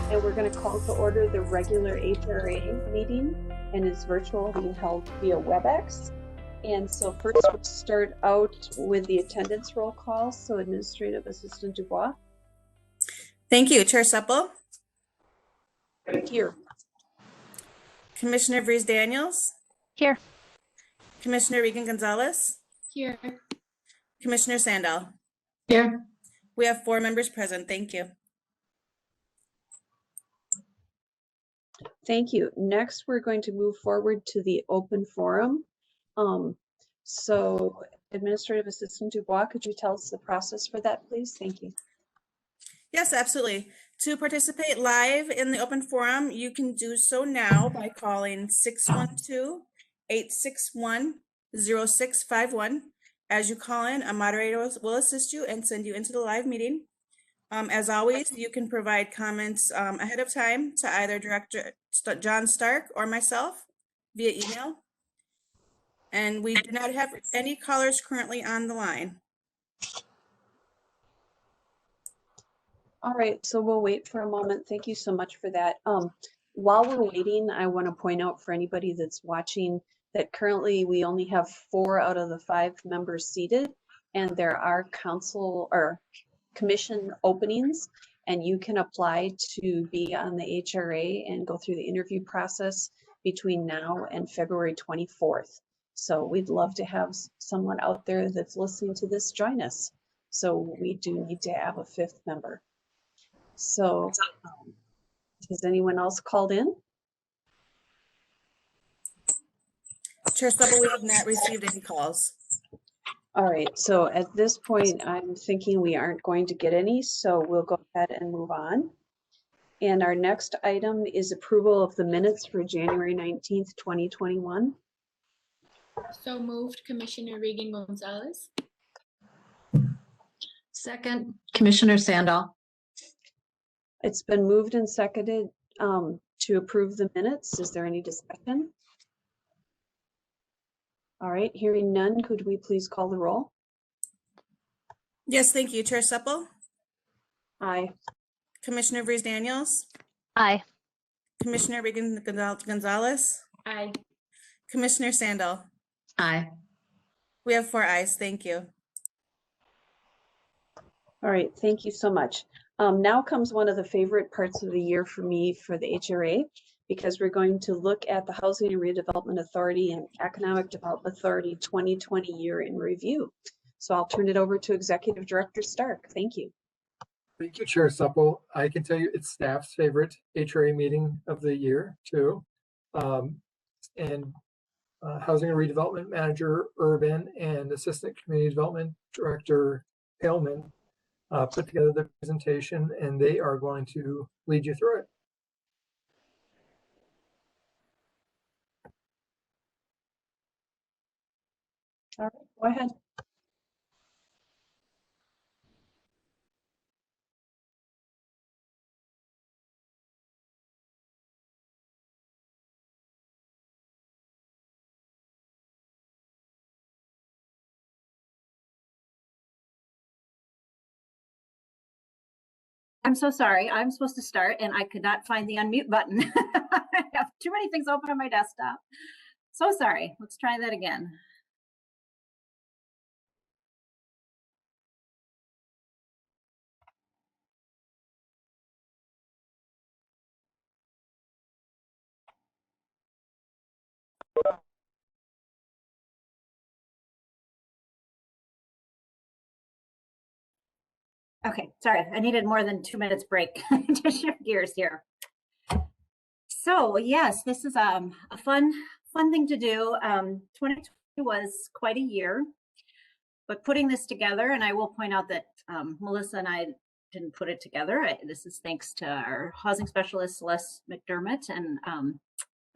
and we're going to call to order the regular HRA meeting, and it's virtual, being held via WebEx. And so first we'll start out with the attendance roll call. So Administrative Assistant Dubois. Thank you. Chair Supple. Here. Commissioner Vries Daniels. Here. Commissioner Regan Gonzalez. Here. Commissioner Sandal. Here. We have 4 members present. Thank you. Thank you. Next, we're going to move forward to the open forum. So Administrative Assistant Dubois, could you tell us the process for that, please? Thank you. Yes, absolutely. To participate live in the open forum, you can do so now by calling 612-861-0651. As you call in, a moderator will assist you and send you into the live meeting. As always, you can provide comments ahead of time to either Director John Stark or myself via email. And we do not have any callers currently on the line. All right, so we'll wait for a moment. Thank you so much for that. While we're waiting, I want to point out for anybody that's watching that currently we only have 4 out of the 5 members seated, and there are council or commission openings, and you can apply to be on the HRA and go through the interview process between now and February 24th. So we'd love to have someone out there that's listening to this join us. So we do need to have a 5th member. So has anyone else called in? Chair Supple, we have not received any calls. All right, so at this point, I'm thinking we aren't going to get any, so we'll go ahead and move on. And our next item is approval of the minutes for January 19th, 2021. So moved, Commissioner Regan Gonzalez. Second, Commissioner Sandal. It's been moved and seconded to approve the minutes. Is there any discussion? All right, hearing none, could we please call the roll? Yes, thank you. Chair Supple. Aye. Commissioner Vries Daniels. Aye. Commissioner Regan Gonzalez. Aye. Commissioner Sandal. Aye. We have 4 ayes. Thank you. All right, thank you so much. Now comes one of the favorite parts of the year for me for the HRA, because we're going to look at the Housing and Redevelopment Authority and Economic Development Authority 2020 year in review. So I'll turn it over to Executive Director Stark. Thank you. Thank you, Chair Supple. I can tell you it's staff's favorite HRA meeting of the year too. Housing and Redevelopment Manager Urban and Assistant Community Development Director Haleman put together the presentation, and they are going to lead you through it. All right, go ahead. I'm so sorry. I'm supposed to start and I could not find the unmute button. I have too many things open on my desktop. So sorry. Let's try that again. Okay, sorry. I needed more than 2 minutes break to shift gears here. So yes, this is a fun thing to do. 2020 was quite a year, but putting this together, and I will point out that Melissa and I didn't put it together. This is thanks to our housing specialist, Celeste McDermott, and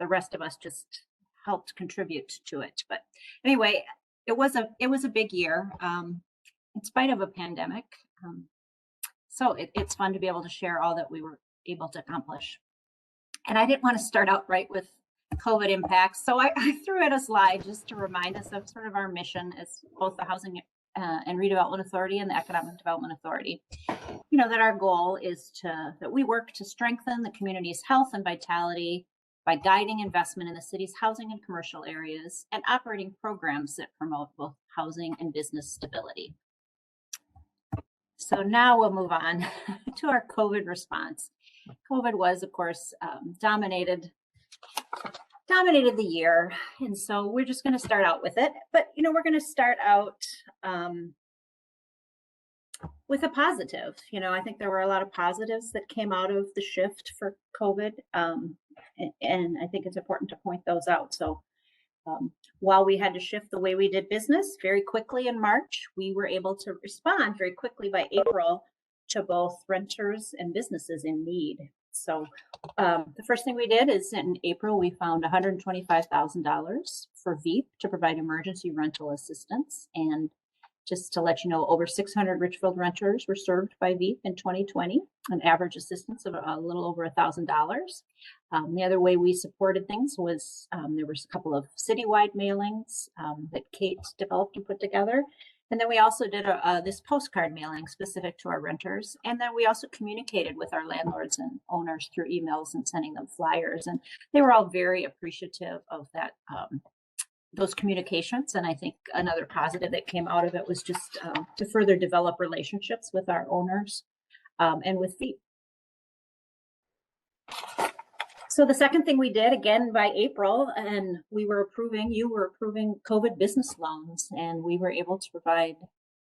the rest of us just helped contribute to it. But anyway, it was a big year in spite of a pandemic. So it's fun to be able to share all that we were able to accomplish. And I didn't want to start out right with COVID impacts. So I threw out a slide just to remind us of sort of our mission as both the Housing and Redevelopment Authority and the Economic Development Authority. That our goal is that we work to strengthen the community's health and vitality by guiding investment in the city's housing and commercial areas and operating programs that promote both housing and business stability. So now we'll move on to our COVID response. COVID was, of course, dominated the year. And so we're just going to start out with it. But, we're going to start out with a positive. I think there were a lot of positives that came out of the shift for COVID. And I think it's important to point those out. So while we had to shift the way we did business very quickly in March, we were able to respond very quickly by April to both renters and businesses in need. So the first thing we did is in April, we found $125,000 for Veep to provide emergency rental assistance. And just to let you know, over 600 Richfield renters were served by Veep in 2020, an average assistance of a little over $1,000. The other way we supported things was there was a couple of citywide mailings that Kate developed and put together. And then we also did this postcard mailing specific to our renters. And then we also communicated with our landlords and owners through emails and sending them flyers. And they were all very appreciative of that, those communications. And I think another positive that came out of it was just to further develop relationships with our owners and with Veep. So the second thing we did, again, by April, and you were approving COVID business loans, and we were able to provide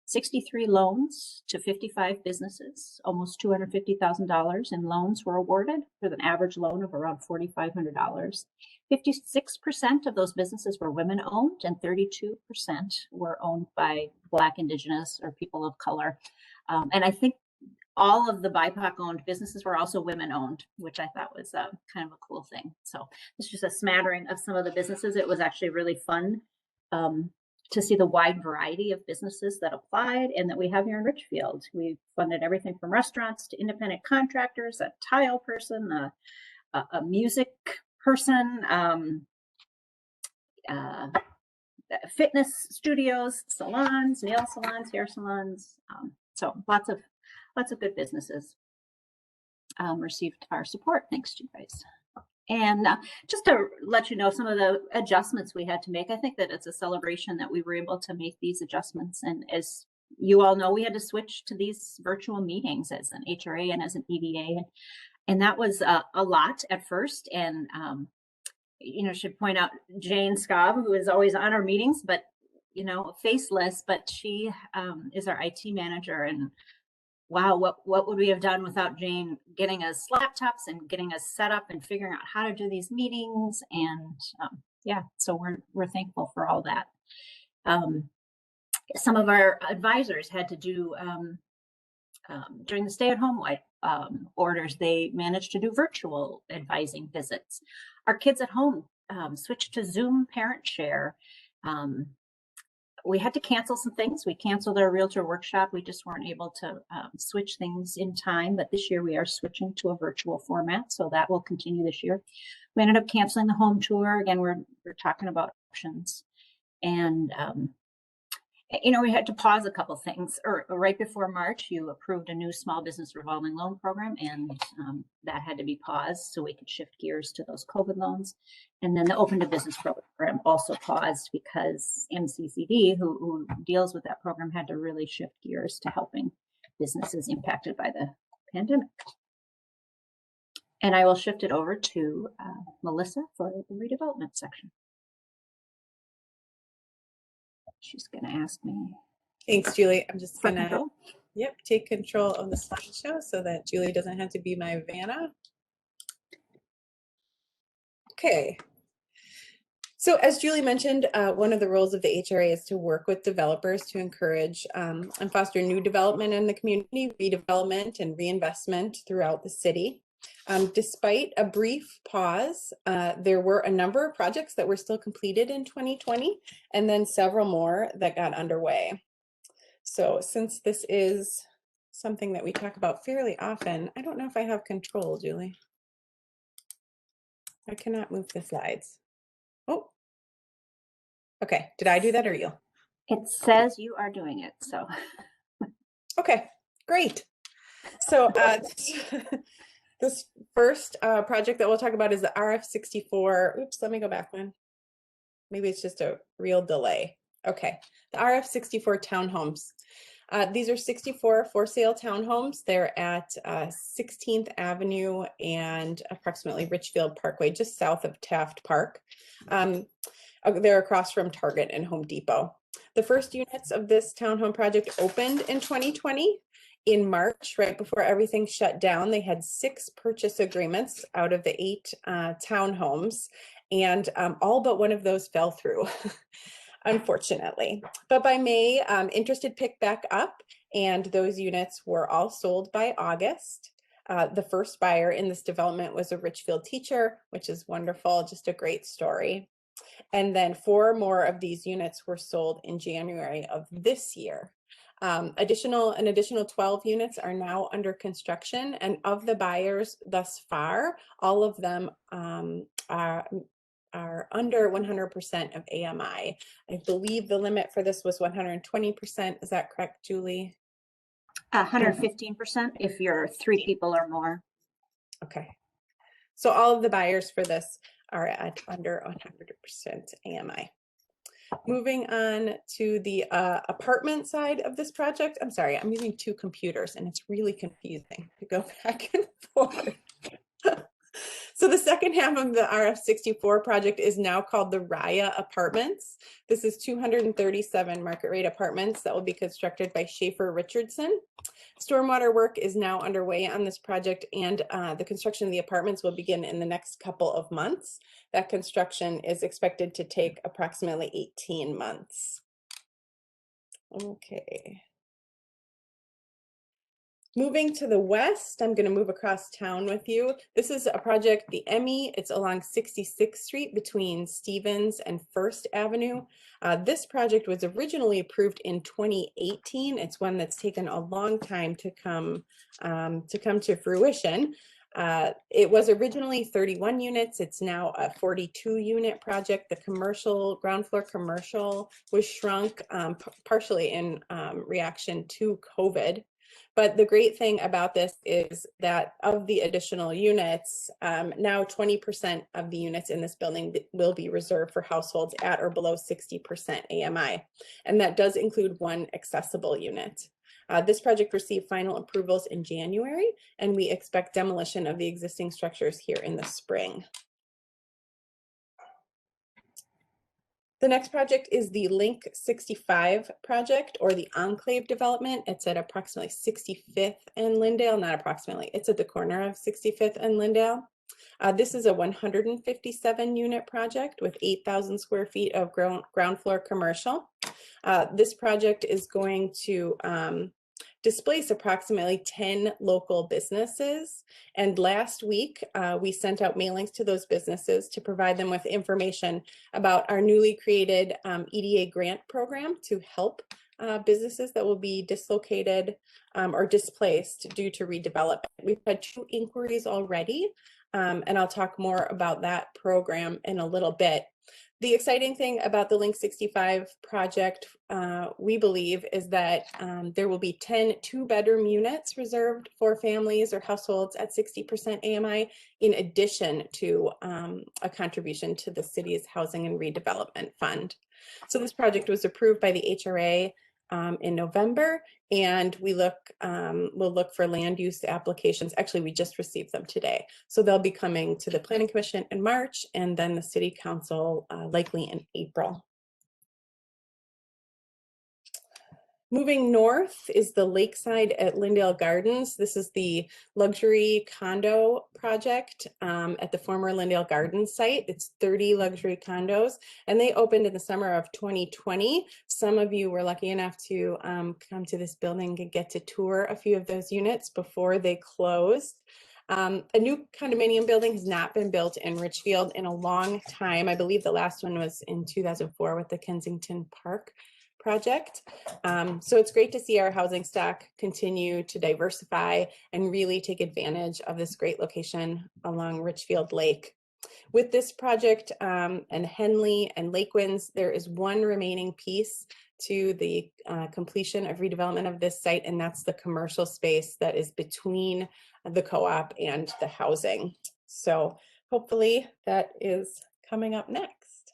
63 loans to 55 businesses. Almost $250,000 in loans were awarded with an average loan of around $4,500. 56% of those businesses were women-owned, and 32% were owned by Black, Indigenous, or people of color. And I think all of the BIPOC-owned businesses were also women-owned, which I thought was kind of a cool thing. So it's just a smattering of some of the businesses. It was actually really fun to see the wide variety of businesses that applied and that we have here in Richfield. We funded everything from restaurants to independent contractors, a tile person, a music person, fitness studios, salons, nail salons, hair salons. So lots of good businesses received our support. Thanks to you guys. And just to let you know some of the adjustments we had to make, I think that it's a celebration that we were able to make these adjustments. And as you all know, we had to switch to these virtual meetings as an HRA and as an EDA. And that was a lot at first. And, should point out Jane Scobb, who is always on our meetings, but, faceless, but she is our IT manager. And wow, what would we have done without Jane getting us laptops and getting us set up and figuring out how to do these meetings? And so we're thankful for all that. Some of our advisors had to do, during the stay-at-home orders, they managed to do virtual advising visits. Our kids at home switched to Zoom Parent Share. We had to cancel some things. We canceled our realtor workshop. We just weren't able to switch things in time, but this year we are switching to a virtual format, so that will continue this year. We ended up canceling the home tour. Again, we're talking about options. And, we had to pause a couple things. Right before March, you approved a new small business revolving loan program, and that had to be paused so we could shift gears to those COVID loans. And then the Open to Business program also paused because MCCD, who deals with that program, had to really shift gears to helping businesses impacted by the pandemic. And I will shift it over to Melissa for the redevelopment section. She's going to ask me. Thanks, Julie. I'm just going to Control. take control of the slideshow so that Julie doesn't have to be my Vanna. Okay. So as Julie mentioned, one of the roles of the HRA is to work with developers to encourage and foster new development in the community, redevelopment and reinvestment throughout the city. Despite a brief pause, there were a number of projects that were still completed in 2020, and then several more that got underway. So since this is something that we talk about fairly often, I don't know if I have control, Julie. I cannot move the slides. Oh, okay. Did I do that or you? It says you are doing it, so. Okay, great. So this first project that we'll talk about is the RF64. Oops, let me go back one. Maybe it's just a real delay. Okay, the RF64 townhomes. These are 64 for sale townhomes. They're at 16th Avenue and approximately Richfield Parkway, just south of Taft Park. They're across from Target and Home Depot. The first units of this townhome project opened in 2020. In March, right before everything shut down, they had 6 purchase agreements out of the 8 townhomes, and all but one of those fell through, unfortunately. But by May, interest had picked back up, and those units were all sold by August. The first buyer in this development was a Richfield teacher, which is wonderful, just a great story. And then 4 more of these units were sold in January of this year. An additional 12 units are now under construction, and of the buyers thus far, all of them are under 100% of AMI. I believe the limit for this was 120%. Is that correct, Julie? 115% if you're 3 people or more. Okay. So all of the buyers for this are at under 100% AMI. Moving on to the apartment side of this project. I'm sorry, I'm using 2 computers and it's really confusing to go back and forth. So the second half of the RF64 project is now called the Raya Apartments. This is 237 market rate apartments that will be constructed by Schaefer Richardson. Stormwater work is now underway on this project, and the construction of the apartments will begin in the next couple of months. That construction is expected to take approximately 18 months. Okay. Moving to the west, I'm going to move across town with you. This is a project, the Emmy. It's along 66th Street between Stevens and First Avenue. This project was originally approved in 2018. It's one that's taken a long time to come to fruition. It was originally 31 units. It's now a 42 unit project. The commercial, ground floor commercial was shrunk partially in reaction to COVID. But the great thing about this is that of the additional units, now 20% of the units in this building will be reserved for households at or below 60% AMI. And that does include 1 accessible unit. This project received final approvals in January, and we expect demolition of the existing structures here in the spring. The next project is the Link 65 project, or the Enclave development. It's at approximately 65th and Lyndale, not approximately, it's at the corner of 65th and Lyndale. This is a 157 unit project with 8,000 square feet of ground floor commercial. This project is going to displace approximately 10 local businesses. And last week, we sent out mailings to those businesses to provide them with information about our newly created EDA grant program to help businesses that will be dislocated or displaced due to redevelopment. We've had 2 inquiries already, and I'll talk more about that program in a little bit. The exciting thing about the Link 65 project, we believe, is that there will be 10 2-bedroom units reserved for families or households at 60% AMI, in addition to a contribution to the city's Housing and Redevelopment Fund. So this project was approved by the HRA in November, and we'll look for land use applications. Actually, we just received them today. So they'll be coming to the Planning Commission in March, and then the City Council likely in April. Moving north is the Lakeside at Lyndale Gardens. This is the luxury condo project at the former Lyndale Gardens site. It's 30 luxury condos, and they opened in the summer of 2020. Some of you were lucky enough to come to this building and get to tour a few of those units before they closed. A new condominium building has not been built in Richfield in a long time. I believe the last one was in 2004 with the Kensington Park project. So it's great to see our housing stock continue to diversify and really take advantage of this great location along Richfield Lake. With this project and Henley and Lake Winds, there is one remaining piece to the completion of redevelopment of this site, and that's the commercial space that is between the co-op and the housing. So hopefully that is coming up next.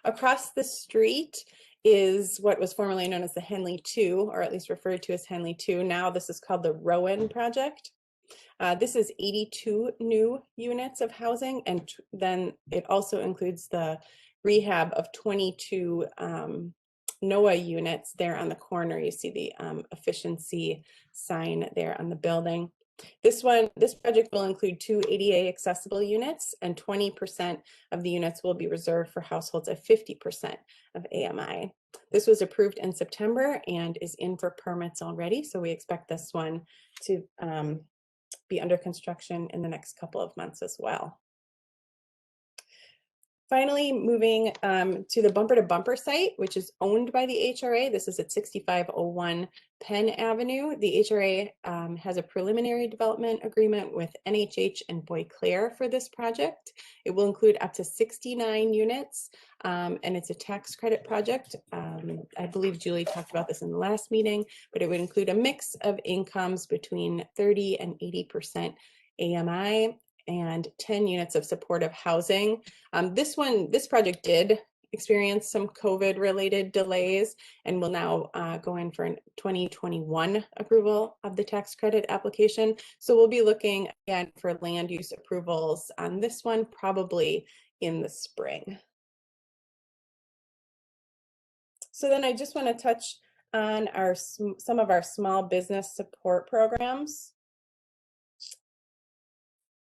Across the street is what was formerly known as the Henley 2, or at least referred to as Henley 2. Now this is called the Rowan project. This is 82 new units of housing, and then it also includes the rehab of 22 NOAA units there on the corner. You see the efficiency sign there on the building. This project will include 2 ADA accessible units, and 20% of the units will be reserved for households of 50% of AMI. This was approved in September and is in for permits already, so we expect this one to be under construction in the next couple of months as well. Finally, moving to the Bumper to Bumper site, which is owned by the HRA. This is at 6501 Penn Avenue. The HRA has a preliminary development agreement with NHH and Boisclair for this project. It will include up to 69 units, and it's a tax credit project. I believe Julie talked about this in the last meeting, but it would include a mix of incomes between 30 and 80% AMI, and 10 units of supportive housing. This project did experience some COVID-related delays and will now go in for a 2021 approval of the tax credit application. So we'll be looking again for land use approvals on this one, probably in the spring. So then I just want to touch on some of our small business support programs.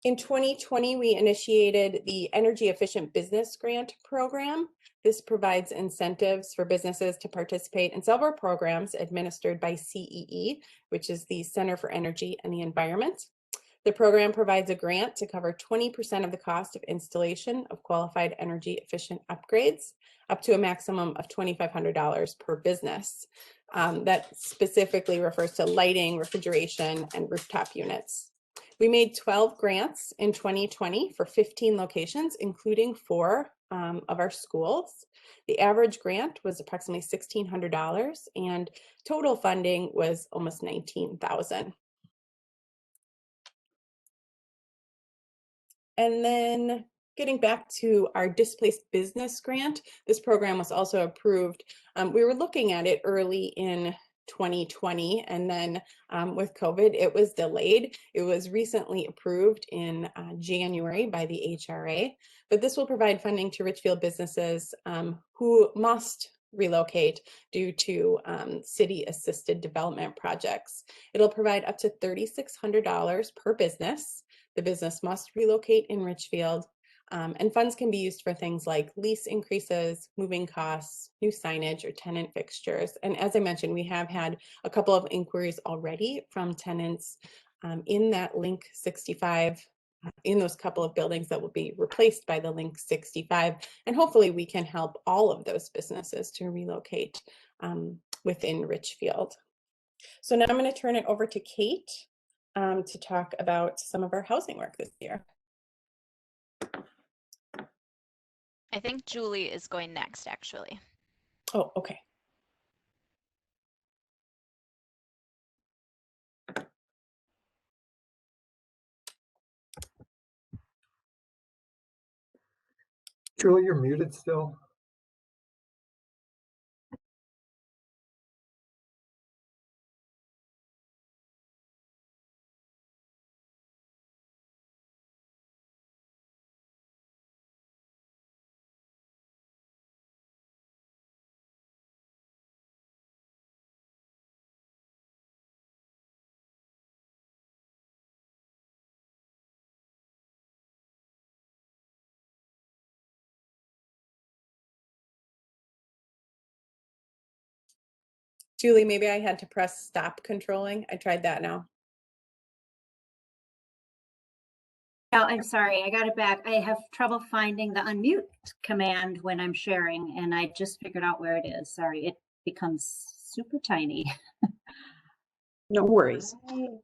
In 2020, we initiated the Energy Efficient Business Grant Program. This provides incentives for businesses to participate in several programs administered by CEE, which is the Center for Energy and the Environment. The program provides a grant to cover 20% of the cost of installation of qualified energy efficient upgrades, up to a maximum of $2,500 per business. That specifically refers to lighting, refrigeration, and rooftop units. We made 12 grants in 2020 for 15 locations, including 4 of our schools. The average grant was approximately $1,600, and total funding was almost $19,000. And then getting back to our Displaced Business Grant, this program was also approved. We were looking at it early in 2020, and then with COVID, it was delayed. It was recently approved in January by the HRA, but this will provide funding to Richfield businesses who must relocate due to city-assisted development projects. It'll provide up to $3,600 per business. The business must relocate in Richfield. And funds can be used for things like lease increases, moving costs, new signage, or tenant fixtures. And as I mentioned, we have had a couple of inquiries already from tenants in that Link 65, in those couple of buildings that will be replaced by the Link 65. And hopefully we can help all of those businesses to relocate within Richfield. So now I'm going to turn it over to Kate to talk about some of our housing work this year. I think Julie is going next, actually. Oh, okay. Julie, you're muted still. Julie, maybe I had to press stop controlling. I tried that now. Oh, I'm sorry, I got it back. I have trouble finding the unmute command when I'm sharing, and I just figured out where it is. Sorry, it becomes super tiny. No worries. And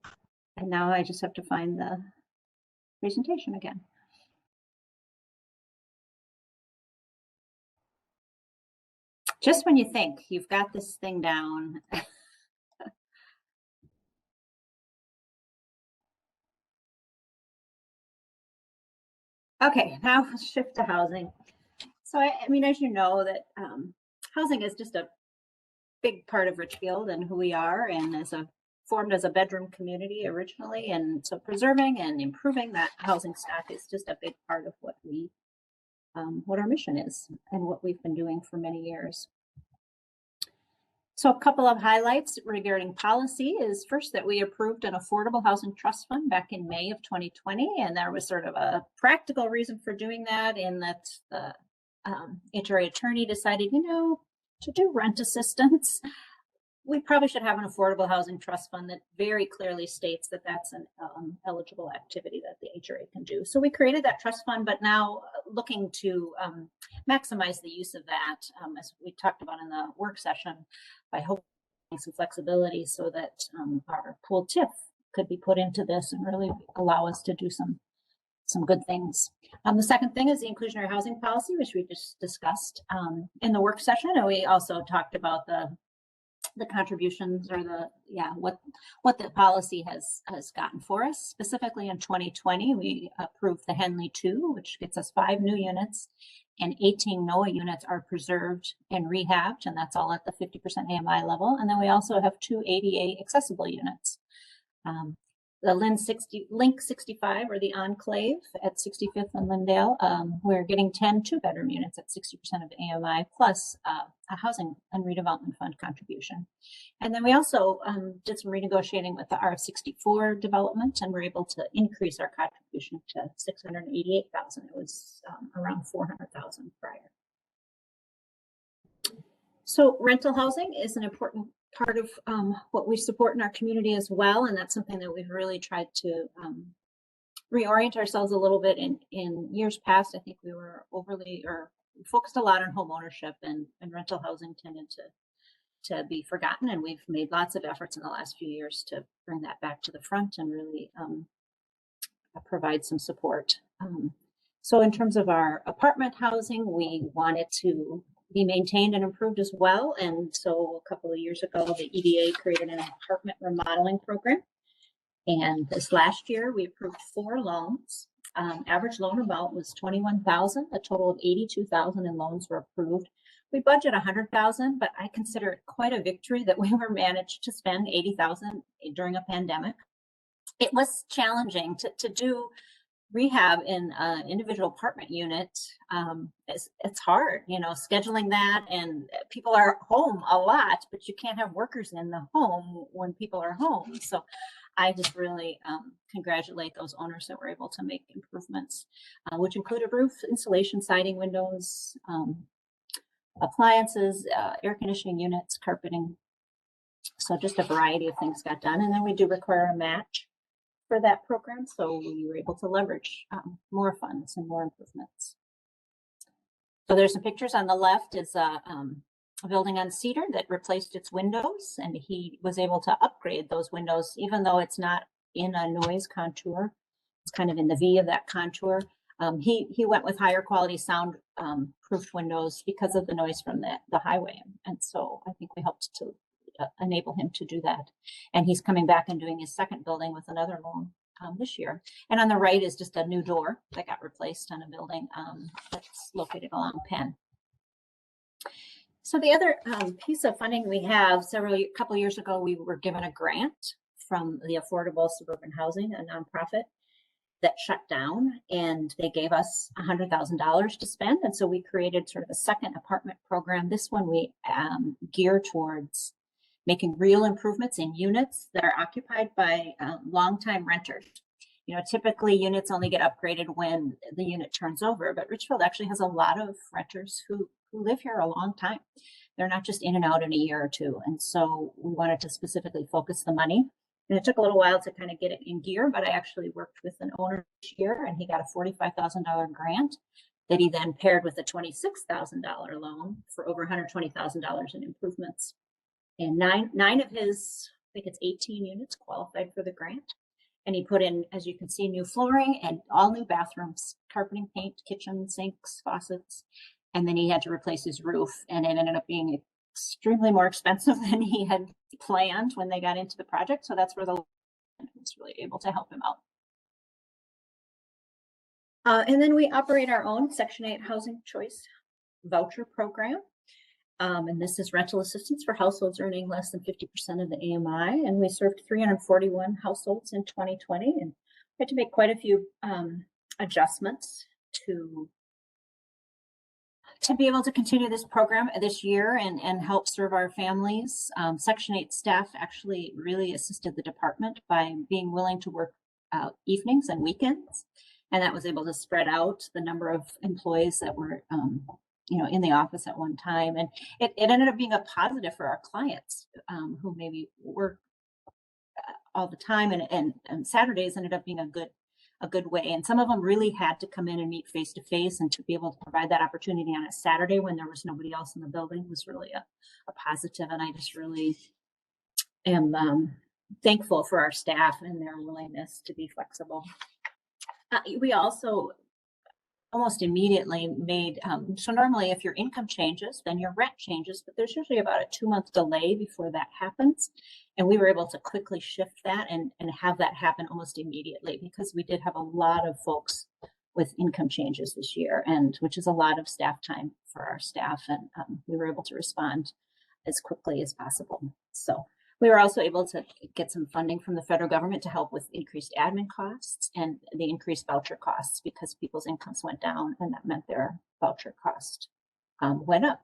now I just have to find the presentation again. Just when you think you've got this thing down. Okay, now let's shift to housing. So I mean, as you know, that housing is just a big part of Richfield and who we are, and formed as a bedroom community originally, and so preserving and improving that housing stock is just a big part of what what our mission is and what we've been doing for many years. So a couple of highlights regarding policy is first that we approved an affordable housing trust fund back in May of 2020, and there was sort of a practical reason for doing that, in that the HRA attorney decided, to do rent assistance, we probably should have an affordable housing trust fund that very clearly states that that's an eligible activity that the HRA can do. So we created that trust fund, but now looking to maximize the use of that, as we talked about in the work session, by hoping some flexibility so that our pool TIF could be put into this and really allow us to do some good things. The second thing is the inclusionary housing policy, which we just discussed in the work session, and we also talked about the contributions, or what the policy has gotten for us. Specifically in 2020, we approved the Henley 2, which gets us 5 new units, and 18 NOAA units are preserved and rehabbed, and that's all at the 50% AMI level. And then we also have 2 ADA accessible units. The Link 65, or the Enclave at 65th and Lindale, we're getting 10 2-bedroom units at 60% of AMI, plus a housing and redevelopment fund contribution. And then we also did some renegotiating with the R64 development, and we're able to increase our contribution to $688,000. It was around $400,000 prior. So rental housing is an important part of what we support in our community as well, and that's something that we've really tried to reorient ourselves a little bit. In years past, I think we were focused a lot on home ownership, and rental housing tended to be forgotten, and we've made lots of efforts in the last few years to bring that back to the front and really provide some support. So in terms of our apartment housing, we wanted to be maintained and improved as well. And so a couple of years ago, the EDA created an apartment remodeling program. And this last year, we approved 4 loans. Average loan amount was $21,000. A total of $82,000 in loans were approved. We budget $100,000, but I consider it quite a victory that we were managed to spend $80,000 during a pandemic. It was challenging to do rehab in an individual apartment unit. It's hard, scheduling that, and people are home a lot, but you can't have workers in the home when people are home. So I just really congratulate those owners that were able to make improvements, which included roof insulation, siding, windows, appliances, air conditioning units, carpeting. So just a variety of things got done. And then we do require a match for that program, so we were able to leverage more funds and more improvements. So there's some pictures. On the left is a building on Cedar that replaced its windows, and he was able to upgrade those windows, even though it's not in a noise contour. It's kind of in the V of that contour. He went with higher quality sound proofed windows because of the noise from the highway, and so I think we helped to enable him to do that. And he's coming back and doing his second building with another loan this year. And on the right is just a new door that got replaced on a building that's located along Penn. So the other piece of funding we have, couple years ago, we were given a grant from the Affordable Suburban Housing, a nonprofit that shut down, and they gave us $100,000 to spend. And so we created sort of a second apartment program. This one we gear towards making real improvements in units that are occupied by longtime renters. Typically units only get upgraded when the unit turns over, but Richfield actually has a lot of renters who live here a long time. They're not just in and out in a year or two. And so we wanted to specifically focus the money. And it took a little while to kind of get it in gear, but I actually worked with an owner this year, and he got a $45,000 grant that he then paired with a $26,000 loan for over $120,000 in improvements. And nine of his, I think it's 18 units, qualified for the grant. And he put in, as you can see, new flooring and all new bathrooms, carpeting, paint, kitchen, sinks, faucets. and then he had to replace his roof, and it ended up being extremely more expensive than he had planned when they got into the project. So that's where the was really able to help him out. And then we operate our own Section 8 housing choice voucher program. And this is rental assistance for households earning less than 50% of the AMI. And we served 341 households in 2020, and we had to make quite a few adjustments to be able to continue this program this year and help serve our families. Section 8 staff actually really assisted the department by being willing to work evenings and weekends. And that was able to spread out the number of employees that were in the office at one time. And it ended up being a positive for our clients who maybe work all the time, and Saturdays ended up being a good way. And some of them really had to come in and meet face to face, and to be able to provide that opportunity on a Saturday when there was nobody else in the building was really a positive. And I just really am thankful for our staff and their willingness to be flexible. We also almost immediately made, so normally if your income changes, then your rent changes, but there's usually about a 2-month delay before that happens. And we were able to quickly shift that and have that happen almost immediately, because we did have a lot of folks with income changes this year, and which is a lot of staff time for our staff. And we were able to respond as quickly as possible. So we were also able to get some funding from the federal government to help with increased admin costs and the increased voucher costs, because people's incomes went down, and that meant their voucher cost went up.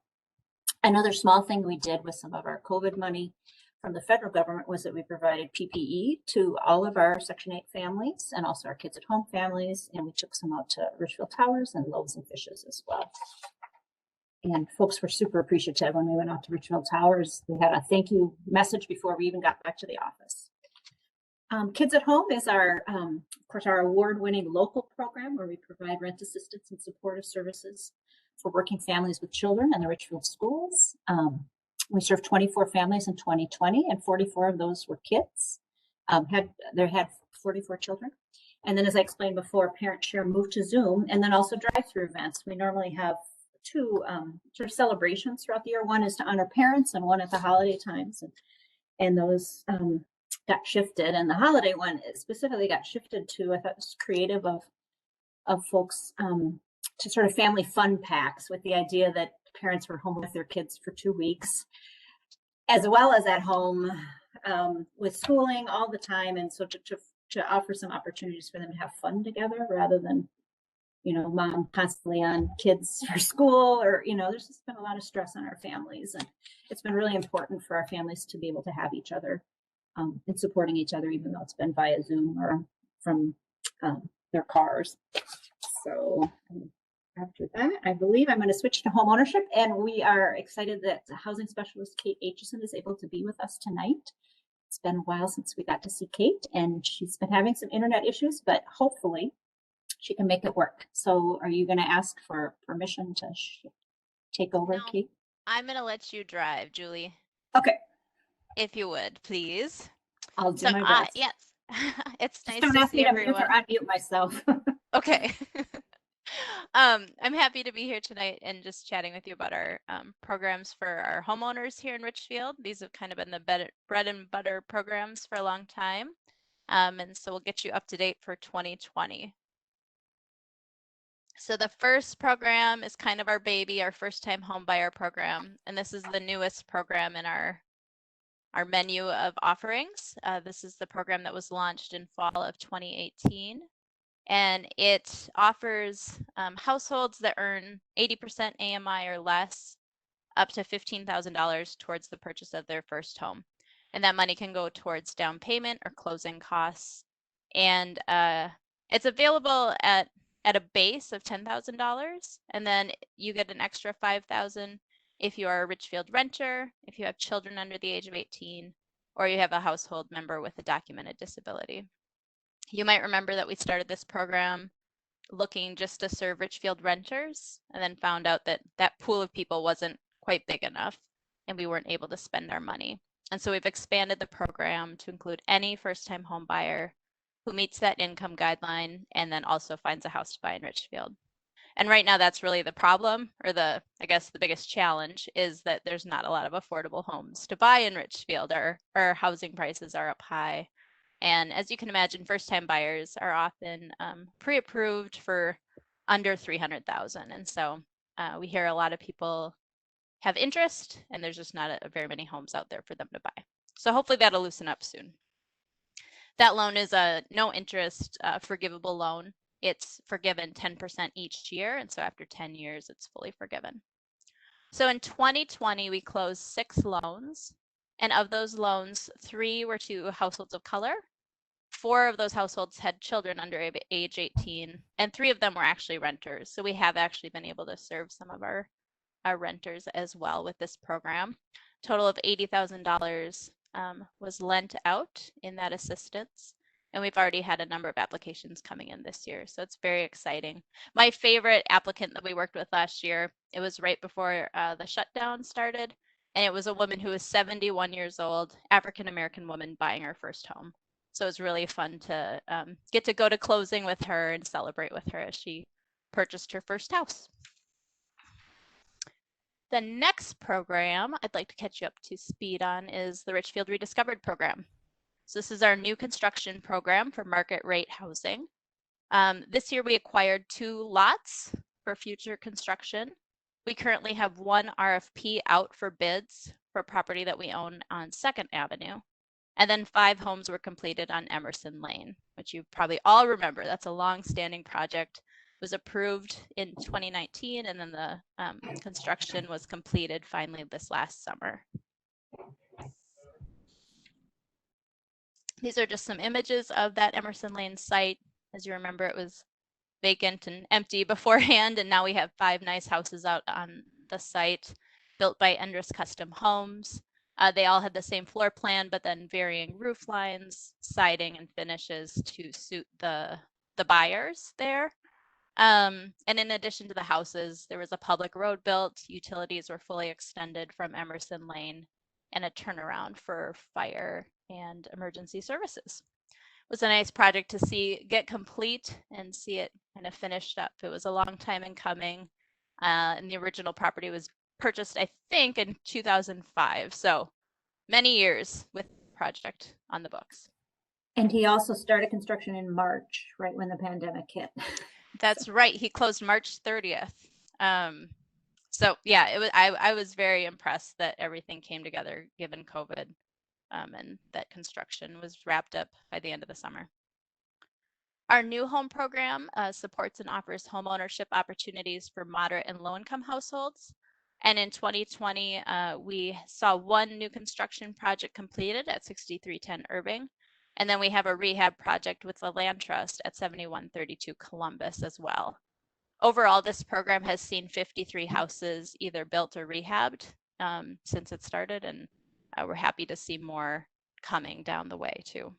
Another small thing we did with some of our COVID money from the federal government was that we provided PPE to all of our Section 8 families and also our kids at home families. And we took some out to Richfield Towers and Loaves and Fishes as well. And folks were super appreciative when we went out to Richfield Towers. We had a thank you message before we even got back to the office. Kids at Home is our, of course, our award-winning local program where we provide rent assistance and supportive services for working families with children in the Richfield schools. We served 24 families in 2020, and 44 of those were kids. Had 44 children. And then, as I explained before, Parent Share moved to Zoom, and then also drive-through events. We normally have two sort of celebrations throughout the year. One is to honor parents, and one at the holiday times. And those got shifted. And the holiday one specifically got shifted to, I thought it was creative of folks to sort of family fun packs, with the idea that parents were home with their kids for 2 weeks, as well as at home with schooling all the time. And so to offer some opportunities for them to have fun together, rather than, mom constantly on kids for school, or, there's just been a lot of stress on our families. And it's been really important for our families to be able to have each other and supporting each other, even though it's been via Zoom or from their cars. So after that, I believe I'm going to switch to home ownership, and we are excited that housing specialist Kate Aitchison is able to be with us tonight. It's been a while since we got to see Kate, and she's been having some internet issues, but hopefully she can make it work. So are you going to ask for permission to take over, No, Kate? I'm going to let you drive, Julie. Okay. If you would, please. I'll do my best. Yes, it's Just nice don't to ask see me to everyone. mute or unmute myself. Okay. I'm happy to be here tonight and just chatting with you about our programs for our homeowners here in Richfield. These have kind of been the bread and butter programs for a long time. And so we'll get you up to date for 2020. So the first program is kind of our baby, our first time home buyer program. And this is the newest program in our menu of offerings. This is the program that was launched in fall of 2018. And it offers households that earn 80% AMI or less up to $15,000 towards the purchase of their first home. And that money can go towards down payment or closing costs. And it's available at a base of $10,000. And then you get an extra $5,000 if you are a Richfield renter, if you have children under the age of 18, or you have a household member with a documented disability. You might remember that we started this program looking just to serve Richfield renters, and then found out that that pool of people wasn't quite big enough, and we weren't able to spend our money. And so we've expanded the program to include any first-time home buyer who meets that income guideline and then also finds a house to buy in Richfield. And right now that's really the problem, or I guess the biggest challenge is that there's not a lot of affordable homes to buy in Richfield. Our housing prices are up high. And as you can imagine, first-time buyers are often pre-approved for under 300,000. And so we hear a lot of people have interest, and there's just not very many homes out there for them to buy. So hopefully that'll loosen up soon. That loan is a no interest forgivable loan. It's forgiven 10% each year, and so after 10 years, it's fully forgiven. So in 2020, we closed 6 loans, and of those loans, 3 were to households of color. 4 of those households had children under age 18, and 3 of them were actually renters. So we have actually been able to serve some of our renters as well with this program. Total of $80,000 was lent out in that assistance. And we've already had a number of applications coming in this year. So it's very exciting. My favorite applicant that we worked with last year, it was right before the shutdown started. And it was a woman who was 71 years old, African-American woman buying her first home. So it was really fun to get to go to closing with her and celebrate with her as she purchased her first house. The next program I'd like to catch you up to speed on is the Richfield Rediscovered program. So this is our new construction program for market rate housing. This year we acquired 2 lots for future construction. We currently have 1 RFP out for bids for property that we own on 2nd Avenue. And then 5 homes were completed on Emerson Lane, which you probably all remember. That's a long-standing project. It was approved in 2019, and then the construction was completed finally this last summer. These are just some images of that Emerson Lane site. As you remember, it was vacant and empty beforehand, and now we have 5 nice houses out on the site built by Endress Custom Homes. They all had the same floor plan, but then varying roof lines, siding, and finishes to suit the buyers there. And in addition to the houses, there was a public road built, utilities were fully extended from Emerson Lane, and a turnaround for fire and emergency services. It was a nice project to get complete and see it kind of finished up. It was a long time in coming, and the original property was purchased, I think, in 2005. So many years with the project on the books. And he also started construction in March, right when the pandemic hit. That's right. He closed March 30th. So yeah, it was. I was very impressed that everything came together given COVID, and that construction was wrapped up by the end of the summer. Our new home program supports and offers home ownership opportunities for moderate and low-income households. And in 2020, we saw 1 new construction project completed at 6310 Irving. And then we have a rehab project with the Land Trust at 7132 Columbus as well. Overall, this program has seen 53 houses either built or rehabbed since it started, and we're happy to see more coming down the way too.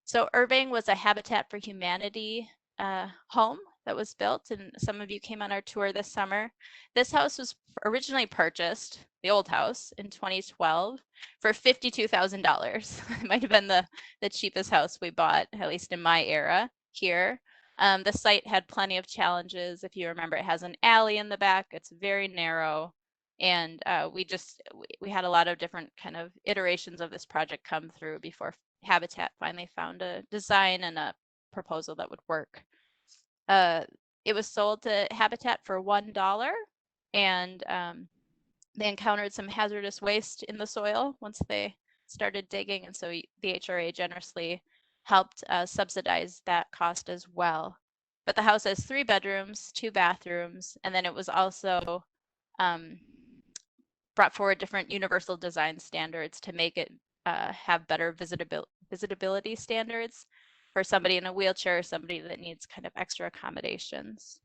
So Irving was a Habitat for Humanity home that was built, and some of you came on our tour this summer. This house was originally purchased, the old house, in 2012 for $52,000. It might have been the cheapest house we bought, at least in my era here. The site had plenty of challenges. If you remember, it has an alley in the back. It's very narrow. And we had a lot of different kind of iterations of this project come through before Habitat finally found a design and a proposal that would work. It was sold to Habitat for $1, and they encountered some hazardous waste in the soil once they started digging, and so the HRA generously helped subsidize that cost as well. But the house has 3 bedrooms, 2 bathrooms, and then it was also brought forward different universal design standards to make it have better visitability standards for somebody in a wheelchair or somebody that needs kind of extra accommodations.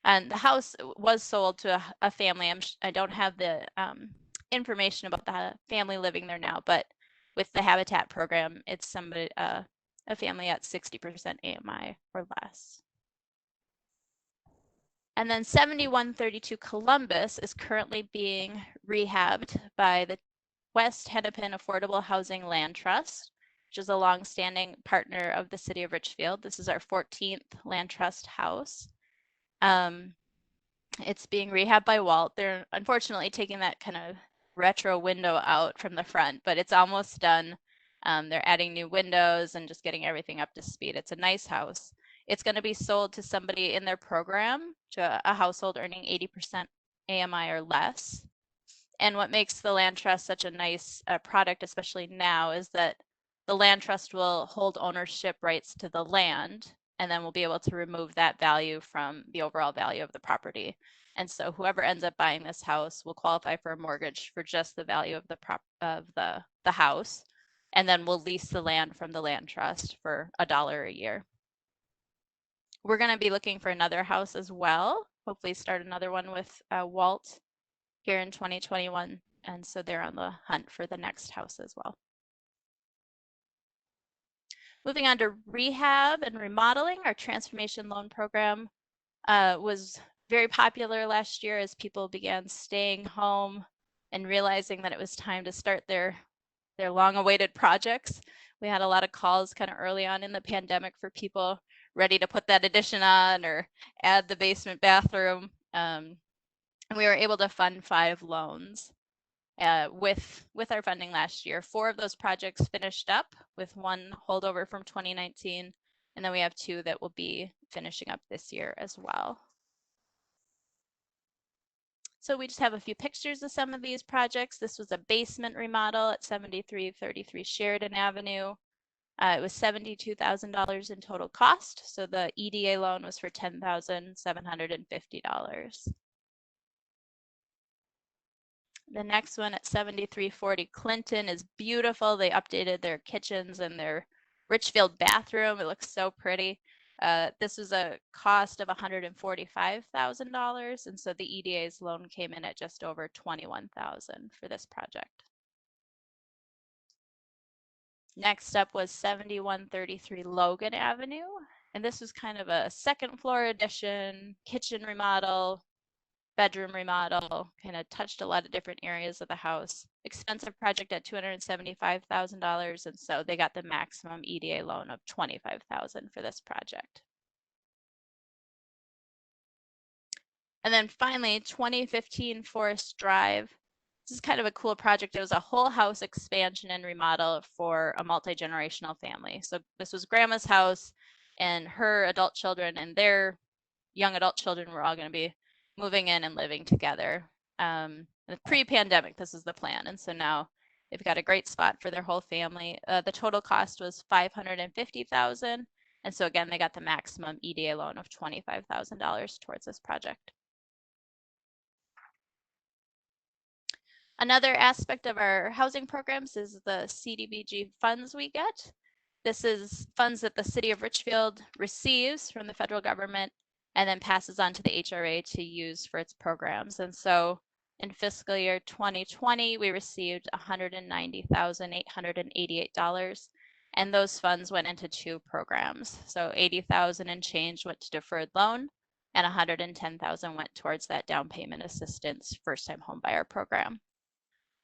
And the house was sold to a family. I don't have the information about the family living there now, but with the Habitat program, it's somebody, a family at 60% AMI or less. And then 7132 Columbus is currently being rehabbed by the West Hennepin Affordable Housing Land Trust, which is a longstanding partner of the City of Richfield. This is our 14th Land Trust house. It's being rehabbed by Walt. They're unfortunately taking that kind of retro window out from the front, but it's almost done. They're adding new windows and just getting everything up to speed. It's a nice house. It's going to be sold to somebody in their program, to a household earning 80% AMI or less. And what makes the land trust such a nice product, especially now, is that the land trust will hold ownership rights to the land, and then we'll be able to remove that value from the overall value of the property. And so whoever ends up buying this house will qualify for a mortgage for just the value of the house, and then we'll lease the land from the land trust for $1 a year. We're going to be looking for another house as well. Hopefully start another one with Walt here in 2021. And so they're on the hunt for the next house as well. Moving on to rehab and remodeling, our transformation loan program was very popular last year as people began staying home and realizing that it was time to start their long-awaited projects. We had a lot of calls kind of early on in the pandemic for people ready to put that addition on or add the basement bathroom. And we were able to fund 5 loans with our funding last year. 4 of those projects finished up, with 1 holdover from 2019. And then we have 2 that will be finishing up this year as well. So we just have a few pictures of some of these projects. This was a basement remodel at 7333 Sheridan Avenue. It was $72,000 in total cost. So the EDA loan was for $10,750. The next one at 7340 Clinton is beautiful. They updated their kitchens and their Richfield bathroom. It looks so pretty. This was a cost of $145,000, and so the EDA's loan came in at just over $21,000 for this project. Next up was 7133 Logan Avenue, and this was kind of a second floor addition, kitchen remodel, bedroom remodel, kind of touched a lot of different areas of the house. Expensive project at $275,000, and so they got the maximum EDA loan of $25,000 for this project. And then finally, 2015 Forest Drive. This is kind of a cool project. It was a whole house expansion and remodel for a multi-generational family. So this was grandma's house, and her adult children and their young adult children were all going to be moving in and living together. Pre-pandemic, this is the plan. And so now they've got a great spot for their whole family. The total cost was $550,000. And so again, they got the maximum EDA loan of $25,000 towards this project. Another aspect of our housing programs is the CDBG funds we get. This is funds that the city of Richfield receives from the federal government and then passes on to the HRA to use for its programs. And so in fiscal year 2020, we received $190,888, and those funds went into 2 programs. So $80,000 and change went to deferred loan, and $110,000 went towards that down payment assistance first-time homebuyer program.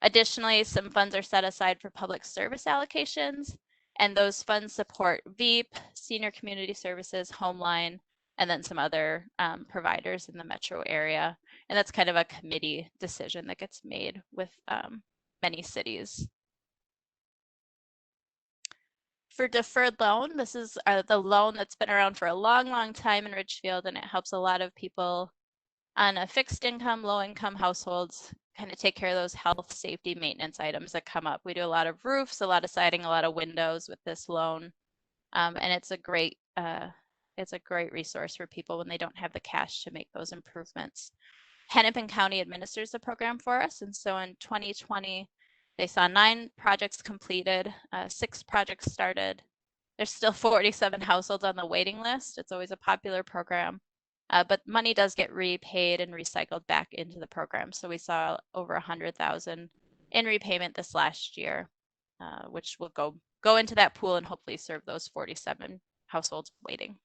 Additionally, some funds are set aside for public service allocations, and those funds support VEAP, Senior Community Services, Homeline, and then some other providers in the metro area. And that's kind of a committee decision that gets made with many cities. For deferred loan, this is the loan that's been around for a long, long time in Richfield, and it helps a lot of people on a fixed income, low income households kind of take care of those health, safety, maintenance items that come up. We do a lot of roofs, a lot of siding, a lot of windows with this loan. And it's a great resource for people when they don't have the cash to make those improvements. Hennepin County administers the program for us. And so in 2020, they saw 9 projects completed, 6 projects started. There's still 47 households on the waiting list. It's always a popular program. But money does get repaid and recycled back into the program. So we saw over $100,000 in repayment this last year, which will go into that pool and hopefully serve those 47 households waiting.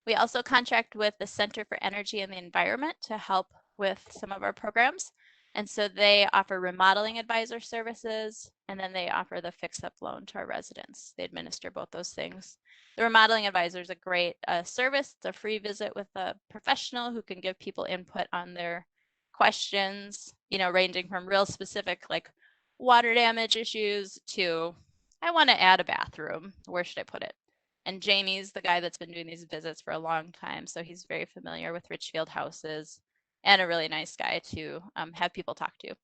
We also contract with the Center for Energy and the Environment to help with some of our programs. And so they offer remodeling advisor services, and then they offer the fix-up loan to our residents. They administer both those things. The remodeling advisor is a great service. It's a free visit with a professional who can give people input on their questions, you know, ranging from real specific like water damage issues to, I want to add a bathroom. Where should I put it? And Jamie's the guy that's been doing these visits for a long time, so he's very familiar with Richfield houses and a really nice guy to have people talk to.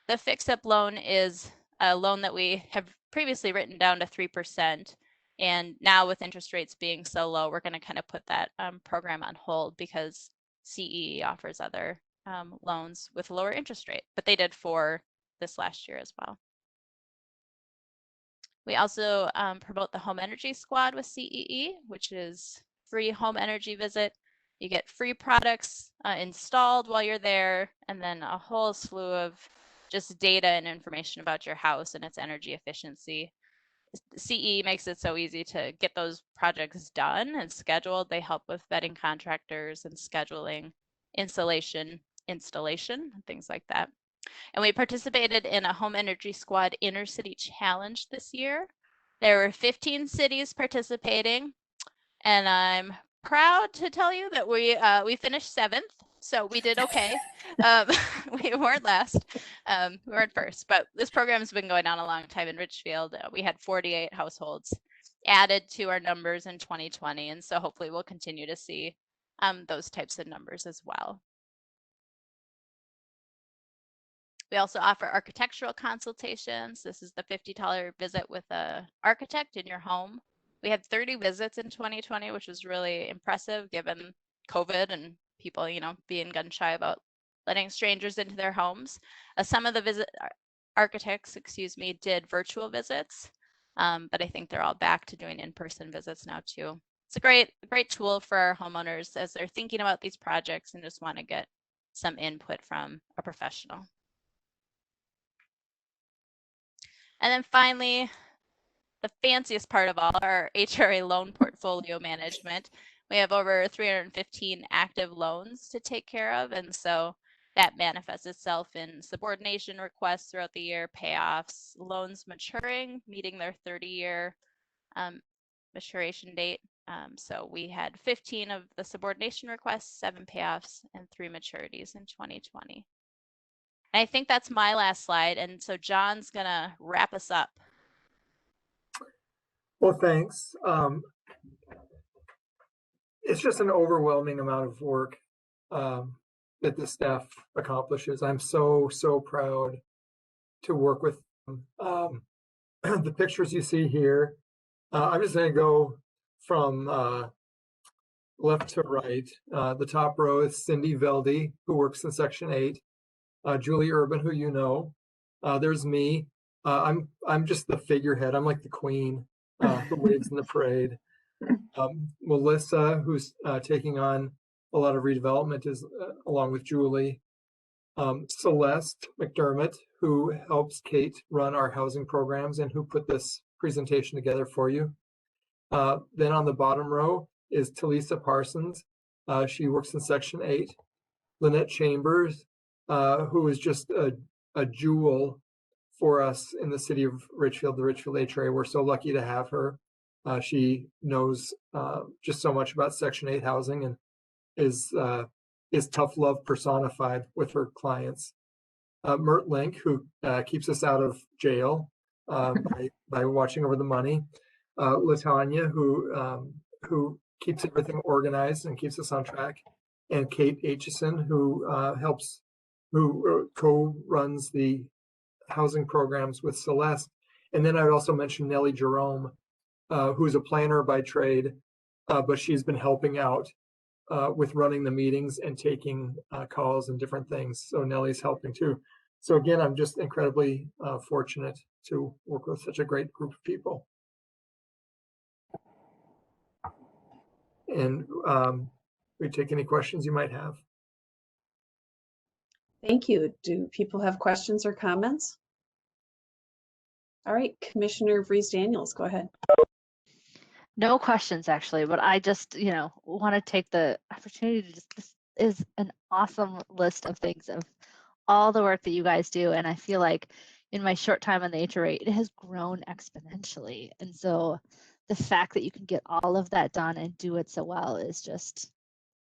The fix-up loan is a loan that we have previously written down to 3%. And now with interest rates being so low, we're going to kind of put that program on hold because CEE offers other loans with lower interest rate, but they did for this last year as well. We also promote the Home Energy Squad with CEE, which is free home energy visit. You get free products installed while you're there, and then a whole slew of just data and information about your house and its energy efficiency. CE makes it so easy to get those projects done and scheduled. They help with vetting contractors and scheduling, installation, things like that. And we participated in a Home Energy Squad Inner City Challenge this year. There were 15 cities participating, and I'm proud to tell you that we finished 7th, so we did okay. We weren't last, we weren't first, but this program has been going on a long time in Richfield. We had 48 households added to our numbers in 2020, and so hopefully we'll continue to see those types of numbers as well. We also offer architectural consultations. This is the $50 visit with an architect in your home. We had 30 visits in 2020, which was really impressive given COVID and people, you know, being gun shy about letting strangers into their homes. Some of the architects, did virtual visits, but I think they're all back to doing in-person visits now too. It's a great tool for our homeowners as they're thinking about these projects and just want to get some input from a professional. And then finally, the fanciest part of all, our HRA loan portfolio management. We have over 315 active loans to take care of, and so that manifests itself in subordination requests throughout the year, payoffs, loans maturing, meeting their 30-year maturation date. So we had 15 of the subordination requests, 7 payoffs, and 3 maturities in 2020. And I think that's my last slide, and so John's gonna wrap us up. Well, thanks. It's just an overwhelming amount of work that the staff accomplishes. I'm so proud to work with them. The pictures you see here, I'm just going to go from left to right. The top row is Cindy Velde, who works in Section 8. Julie Urban, who you know. There's me. I'm just the figurehead. I'm like the queen who waves in the parade. Melissa, who's taking on a lot of redevelopment, is along with Julie. Celeste McDermott, who helps Kate run our housing programs and who put this presentation together for you. Then on the bottom row is Talisa Parsons. She works in Section 8. Lynette Chambers, who is just a jewel for us in the city of Richfield, the Richfield HRA. We're so lucky to have her. She knows just so much about Section 8 housing and is tough love personified with her clients. Mert Link, who keeps us out of jail by watching over the money. Latanya, who keeps everything organized and keeps us on track. And Kate Aitchison, who co-runs the housing programs with Celeste. And then I would also mention Nellie Jerome, who's a planner by trade, but she's been helping out with running the meetings and taking calls and different things. So Nellie's helping too. So again, I'm just incredibly fortunate to work with such a great group of people. And we take any questions you might have. Thank you. Do people have questions or comments? All right, Commissioner Vries-Daniels, go ahead. No questions actually, but I just, want to take the opportunity to just, this is an awesome list of things, of all the work that you guys do. And I feel like in my short time on the HRA, it has grown exponentially. And so the fact that you can get all of that done and do it so well is just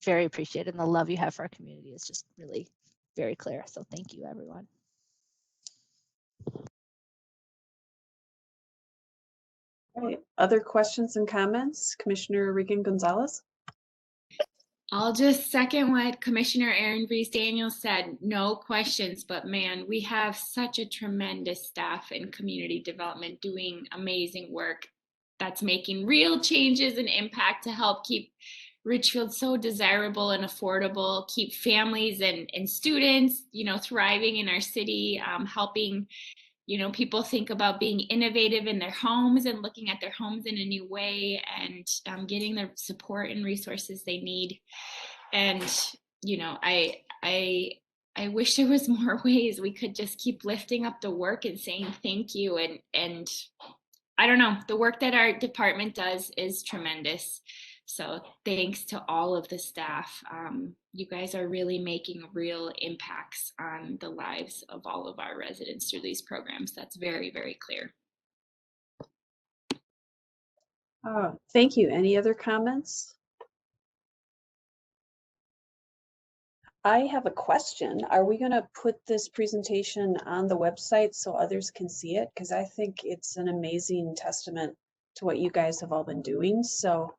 very appreciated. And the love you have for our community is just really very clear. So thank you, everyone. All right, other questions and comments? Commissioner Regan Gonzalez? I'll just second what Commissioner Aaron Reese Daniels said. No questions, but man, we have such a tremendous staff in community development doing amazing work that's making real changes and impact to help keep Ridgefield so desirable and affordable, keep families and students, thriving in our city, helping people think about being innovative in their homes and looking at their homes in a new way, and getting the support and resources they need. And I wish there was more ways we could just keep lifting up the work and saying thank you. And I don't know, the work that our department does is tremendous. So thanks to all of the staff. You guys are really making real impacts on the lives of all of our residents through these programs. That's very, very clear. Thank you. Any other comments? I have a question. Are we going to put this presentation on the website so others can see it? Because I think it's an amazing testament to what you guys have all been doing. So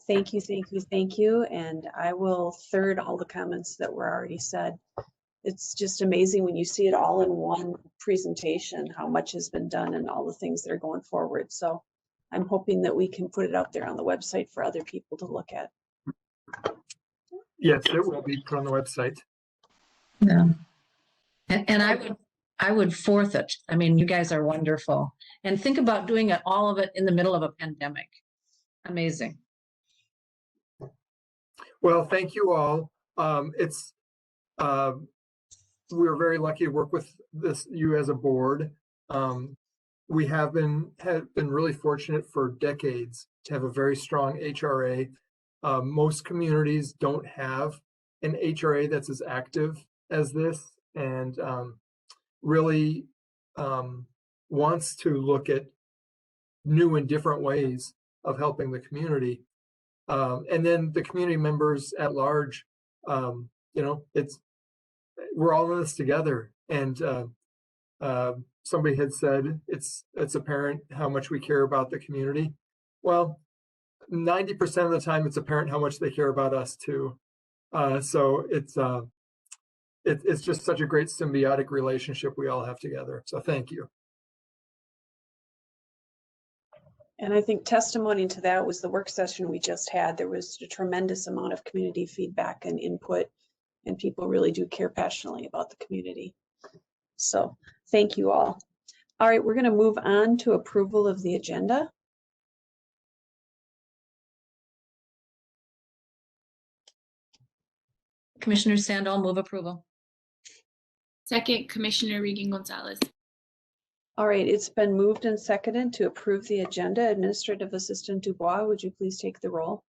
thank you, thank you, thank you. And I will third all the comments that were already said. It's just amazing when you see it all in one presentation, how much has been done and all the things that are going forward. So I'm hoping that we can put it out there on the website for other people to look at. Yes, it will be put on the website. Yeah. And I would fourth it. I mean, you guys are wonderful. And think about doing it, all of it in the middle of a pandemic. Amazing. Well, thank you all. We're very lucky to work with you as a board. We have been really fortunate for decades to have a very strong HRA. Most communities don't have an HRA that's as active as this, and really wants to look at new and different ways of helping the community. And then the community members at large, we're all in this together. And somebody had said it's apparent how much we care about the community. Well, 90% of the time it's apparent how much they care about us too. So it's just such a great symbiotic relationship we all have together. So thank you. And I think testimony to that was the work session we just had. There was a tremendous amount of community feedback and input, and people really do care passionately about the community. So thank you all. All right, we're going to move on to approval of the agenda. Commissioner Sandal, move approval. Second, Commissioner Regan Gonzalez. All right, it's been moved and seconded to approve the agenda. Administrative Assistant Dubois, would you please take the roll?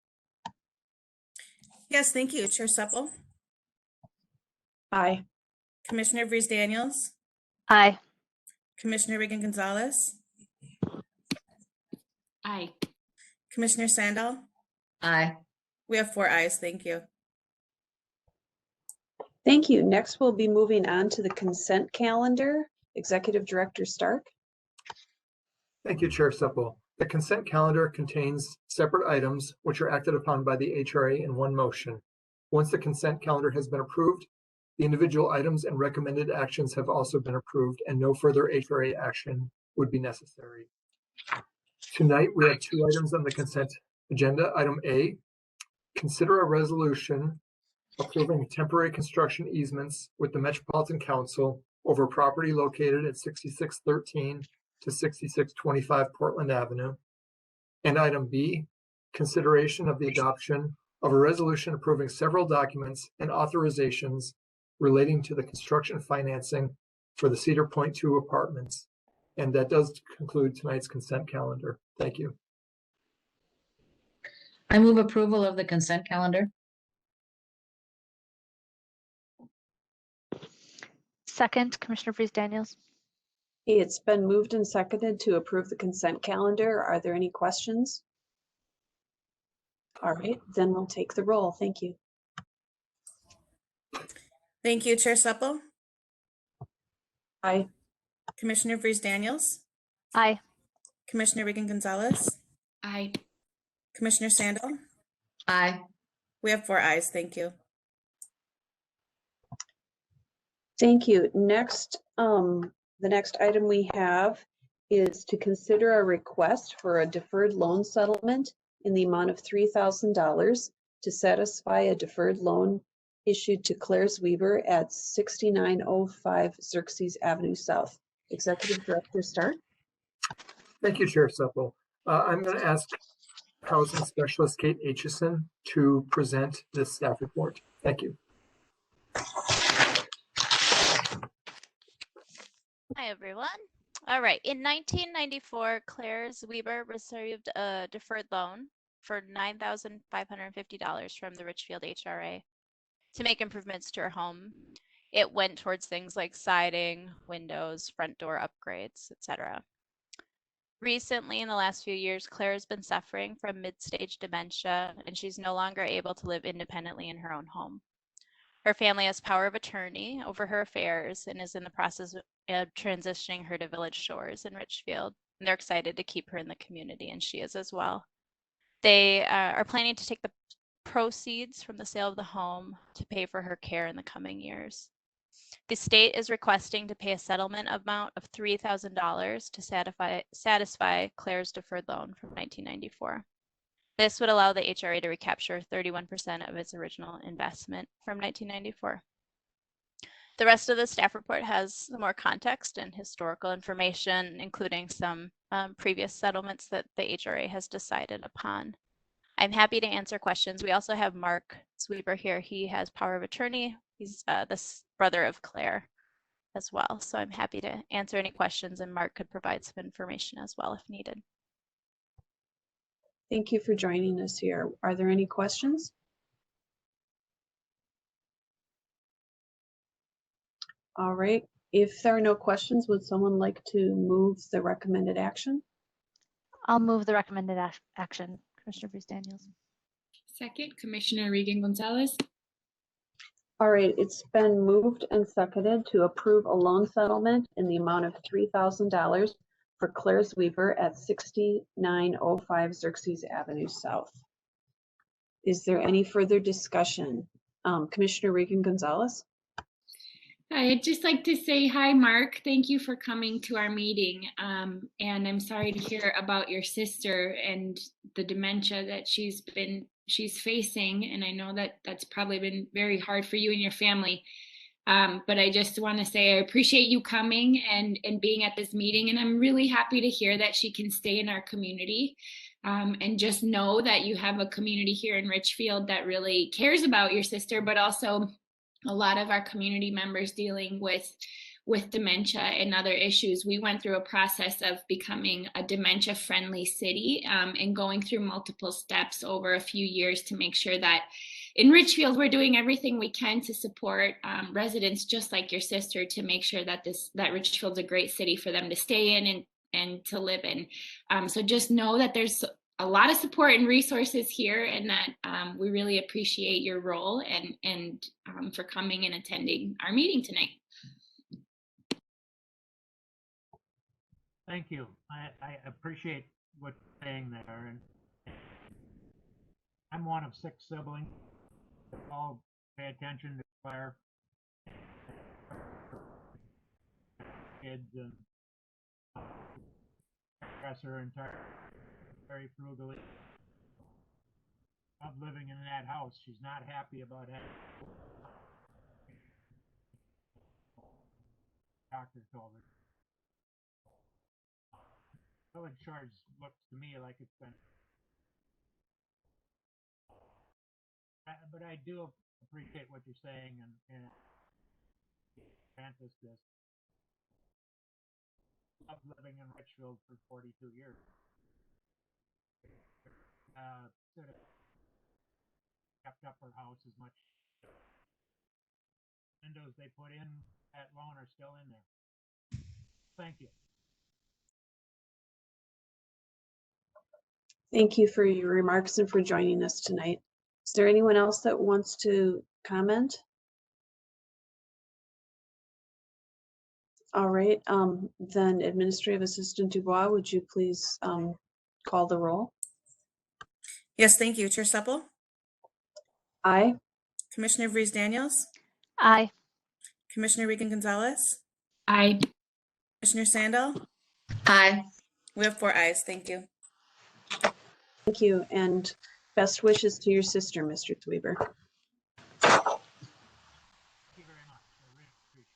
Yes, thank you. Chair Supple, Aye. Commissioner Reese Daniels, Aye. Commissioner Regan Gonzalez, Aye. Commissioner Sandal. Aye. We have 4 ayes. Thank you. Thank you. Next, we'll be moving on to the consent calendar. Executive Director Stark. Thank you, Chair Supple. The consent calendar contains separate items which are acted upon by the HRA in one motion. Once the consent calendar has been approved, the individual items and recommended actions have also been approved, and no further HRA action would be necessary. Tonight, we have 2 items on the consent agenda. Item A, consider a resolution approving temporary construction easements with the Metropolitan Council over property located at 6613 to 6625 Portland Avenue. And item B, consideration of the adoption of a resolution approving several documents and authorizations relating to the construction financing for the Cedar Point 2 apartments. And that does conclude tonight's consent calendar. Thank you. I move approval of the consent calendar. Second, Commissioner Freeze Daniels. It's been moved and seconded to approve the consent calendar. Are there any questions? All right, then we'll take the roll. Thank you. Thank you, Chair Supple. Aye. Commissioner Freeze Daniels. Aye. Commissioner Regan Gonzalez. Aye. Commissioner Sandal. Aye. We have 4 ayes. Thank you. Thank you. Next, the next item we have is to consider a request for a deferred loan settlement in the amount of $3,000 to satisfy a deferred loan issued to Claire's Weaver at 6905 Xerxes Avenue South. Executive Director Stark. Thank you, Chair Supple. I'm going to ask Housing Specialist Kate Aitchison to present this staff report. Thank you. Hi, everyone. All right. In 1994, Claire's Weber received a deferred loan for $9,550 from the Richfield HRA to make improvements to her home. It went towards things like siding, windows, front door upgrades, etc. Recently, in the last few years, Claire has been suffering from mid-stage dementia, and she's no longer able to live independently in her own home. Her family has power of attorney over her affairs and is in the process of transitioning her to Village Shores in Richfield. And they're excited to keep her in the community, and she is as well. They are planning to take the proceeds from the sale of the home to pay for her care in the coming years. The state is requesting to pay a settlement amount of $3,000 to satisfy Claire's deferred loan from 1994. This would allow the HRA to recapture 31% of its original investment from 1994. The rest of the staff report has some more context and historical information, including some previous settlements that the HRA has decided upon. I'm happy to answer questions. We also have Mark Sweeper here. He has power of attorney. He's the brother of Claire as well. So I'm happy to answer any questions, and Mark could provide some information as well if needed. Thank you for joining us here. Are there any questions? All right. If there are no questions, would someone like to move the recommended action? I'll move the recommended action, Commissioner Freeze Daniels. Second, Commissioner Regan Gonzalez. All right, it's been moved and seconded to approve a loan settlement in the amount of $3,000 for Claire's Weaver at 6905 Xerxes Avenue South. Is there any further discussion? Commissioner Regan Gonzalez? Hi, I'd just like to say hi, Mark. Thank you for coming to our meeting. And I'm sorry to hear about your sister and the dementia that she's facing. And I know that that's probably been very hard for you and your family. But I just want to say I appreciate you coming and being at this meeting. And I'm really happy to hear that she can stay in our community. And just know that you have a community here in Richfield that really cares about your sister, but also a lot of our community members dealing with dementia and other issues. We went through a process of becoming a dementia-friendly city and going through multiple steps over a few years to make sure that in Richfield, we're doing everything we can to support residents just like your sister to make sure that Richfield's a great city for them to stay in and to live in. So just know that there's a lot of support and resources here, and that we really appreciate your role and for coming and attending our meeting tonight. Thank you. I appreciate what you're saying there. And I'm one of 6 siblings. All pay attention to Claire. Kids and dress her entire very frugally. Of living in that house. She's not happy about it. Doctor told her. Village Shores looks to me like it's been, but I do appreciate what you're saying and Francis this. I've living in Richfield for 42 years. Sort of kept up her house as much. Windows they put in that loan are still in there. Thank you. Thank you for your remarks and for joining us tonight. Is there anyone else that wants to comment? All right, then Administrative Assistant Dubois, would you please call the roll? Yes, thank you. Chair Supple, Aye. Commissioner Vries Daniels, Aye. Commissioner Regan Gonzalez, Aye. Commissioner Sandal. Aye. We have 4 ayes. Thank you. Thank you, and best wishes to your sister, Mr. Dweeber. Thank you very much. I really appreciate it.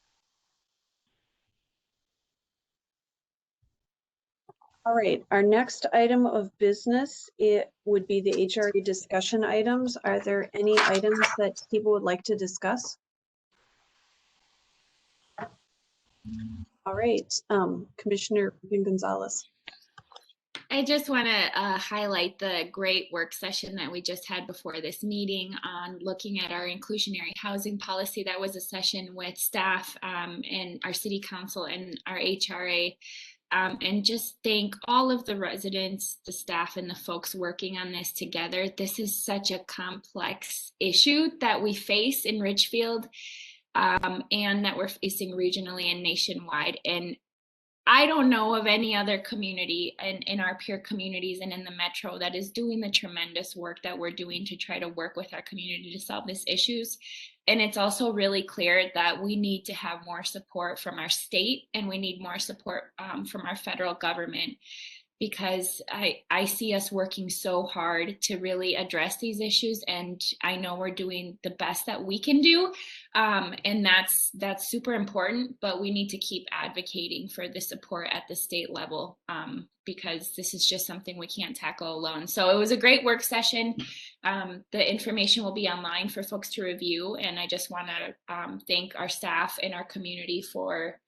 All right, our next item of business, it would be the HRA discussion items. Are there any items that people would like to discuss? All right, Commissioner Regan Gonzalez. I just want to highlight the great work session that we just had before this meeting on looking at our inclusionary housing policy. That was a session with staff and our city council and our HRA. And just thank all of the residents, the staff, and the folks working on this together. This is such a complex issue that we face in Richfield and that we're facing regionally and nationwide. And I don't know of any other community in our peer communities and in the metro that is doing the tremendous work that we're doing to try to work with our community to solve these issues. And it's also really clear that we need to have more support from our state and we need more support from our federal government, because I see us working so hard to really address these issues, and I know we're doing the best that we can do, and that's super important, but we need to keep advocating for the support at the state level, because this is just something we can't tackle alone. So it was a great work session. The information will be online for folks to review, and I just want to thank our staff and our community for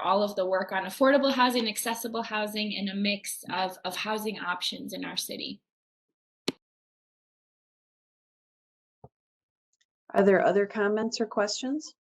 all of the work on affordable housing, accessible housing, and a mix of housing options in our city. Are there other comments or questions?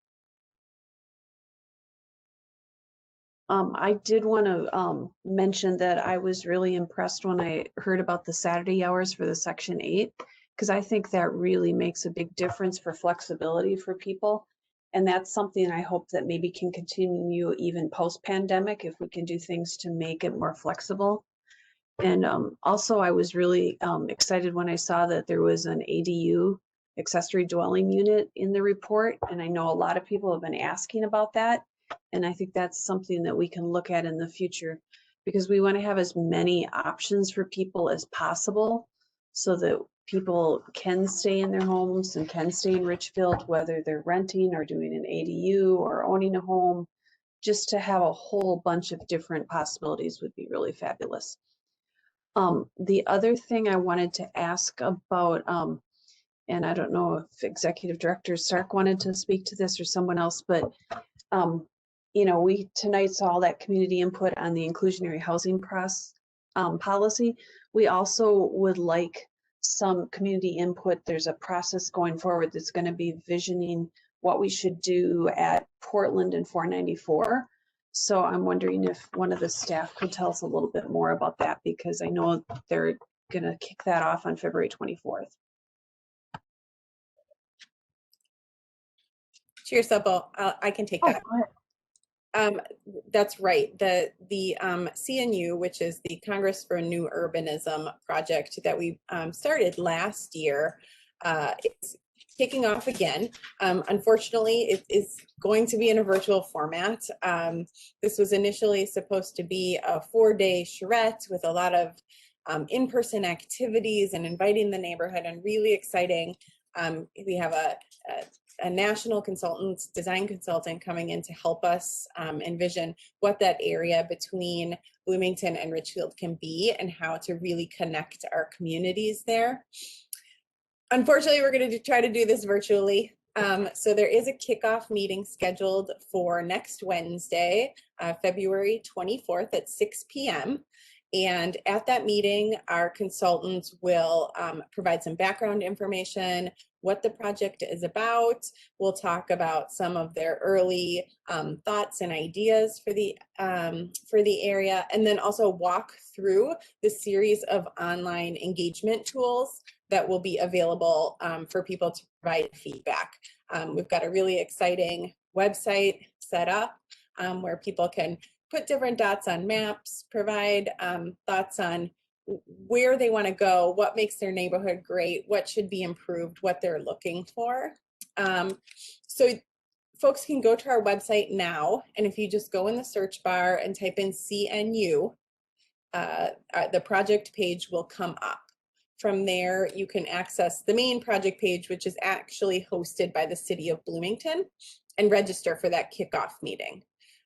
I did want to mention that I was really impressed when I heard about the Saturday hours for the Section 8, because I think that really makes a big difference for flexibility for people. And that's something I hope that maybe can continue even post-pandemic if we can do things to make it more flexible. And also I was really excited when I saw that there was an ADU, accessory dwelling unit, in the report. And I know a lot of people have been asking about that. And I think that's something that we can look at in the future, because we want to have as many options for people as possible so that people can stay in their homes and can stay in Richfield, whether they're renting or doing an ADU or owning a home. Just to have a whole bunch of different possibilities would be really fabulous. The other thing I wanted to ask about, and I don't know if Executive Director Stark wanted to speak to this or someone else, but you know, we tonight saw all that community input on the inclusionary housing policy. We also would like some community input. There's a process going forward that's going to be visioning what we should do at Portland and 494. So I'm wondering if one of the staff could tell us a little bit more about that, because I know they're going to kick that off on February 24th. Chair Supple, I can take that. That's right. The CNU, which is the Congress for New Urbanism project that we started last year, is kicking off again. Unfortunately, it is going to be in a virtual format. This was initially supposed to be a 4-day charrette with a lot of in-person activities and inviting the neighborhood, and really exciting. We have a national consultant, design consultant, coming in to help us envision what that area between Bloomington and Richfield can be and how to really connect our communities there. Unfortunately, we're going to try to do this virtually. So there is a kickoff meeting scheduled for next Wednesday, February 24th at 6 p.m. And at that meeting, our consultants will provide some background information. what the project is about. We'll talk about some of their early thoughts and ideas for the area, and then also walk through the series of online engagement tools that will be available for people to provide feedback. We've got a really exciting website set up where people can put different dots on maps, provide thoughts on where they want to go, what makes their neighborhood great, what should be improved, what they're looking for. So folks can go to our website now, and if you just go in the search bar and type in CNU, the project page will come up. From there, you can access the main project page, which is actually hosted by the City of Bloomington, and register for that kickoff meeting.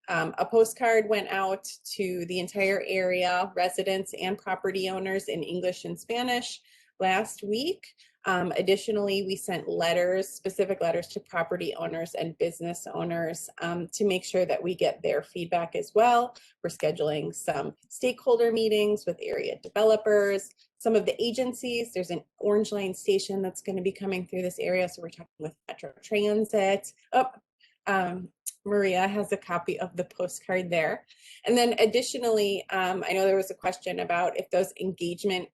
A postcard went out to the entire area, residents and property owners, in English and Spanish last week. Additionally, we sent letters, specific letters to property owners and business owners to make sure that we get their feedback as well. We're scheduling some stakeholder meetings with area developers, some of the agencies. There's an Orange Line station that's going to be coming through this area, so we're talking with Metro Transit. Maria has a copy of the postcard there. And then additionally, I know there was a question about if those engagement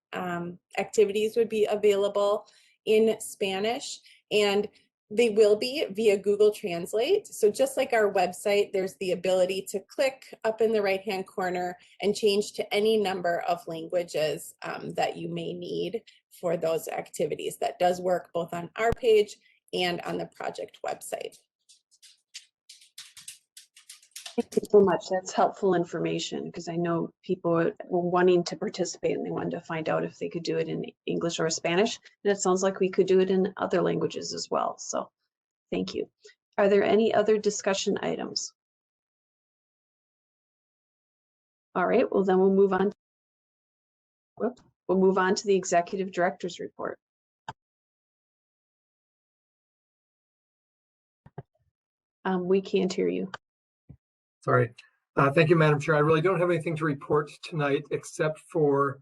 activities would be available in Spanish, and they will be via Google Translate. So just like our website, there's the ability to click up in the right-hand corner and change to any number of languages that you may need for those activities. That does work both on our page and on the project website. Thank you so much. That's helpful information, because I know people were wanting to participate and they wanted to find out if they could do it in English or Spanish. And it sounds like we could do it in other languages as well. So thank you. Are there any other discussion items? All right, well then we'll move on. We'll move on to the Executive Director's report. We can't hear you. Sorry. Thank you, Madam Chair. I really don't have anything to report tonight, except for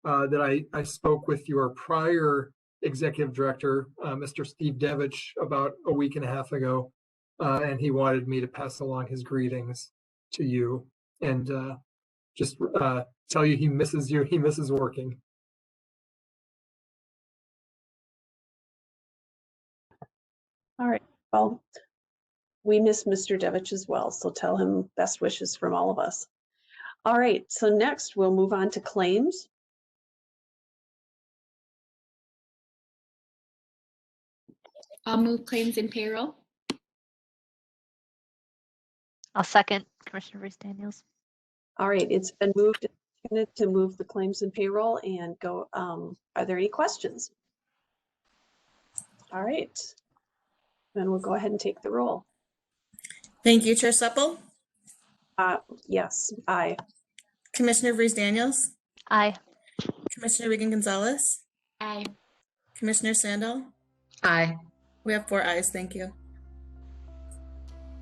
that I spoke with your prior Executive Director, Mr. Steve Devich, about a week and a half ago, and he wanted me to pass along his greetings to you and just tell you he misses you. He misses working. All right, well, we miss Mr. Devich as well, so tell him best wishes from all of us. All right, so next we'll move on to claims. I'll move claims and payroll. I'll second Commissioner Reese Daniels. All right, it's been moved to move the claims and payroll and go. Are there any questions? All right, then we'll go ahead and take the roll. Thank you, Chair Supple. Yes, aye. Commissioner Reese Daniels. Aye. Commissioner Regan Gonzalez. Aye. Commissioner Sandel. Aye. We have 4 ayes. Thank you.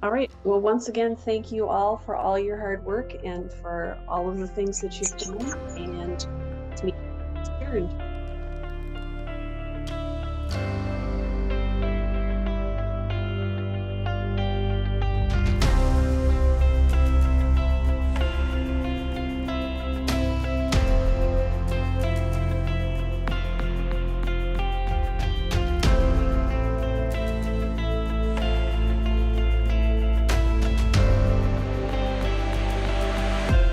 All right, well, once again, thank you all for all your hard work and for all of the things that you've done, and this meeting is adjourned.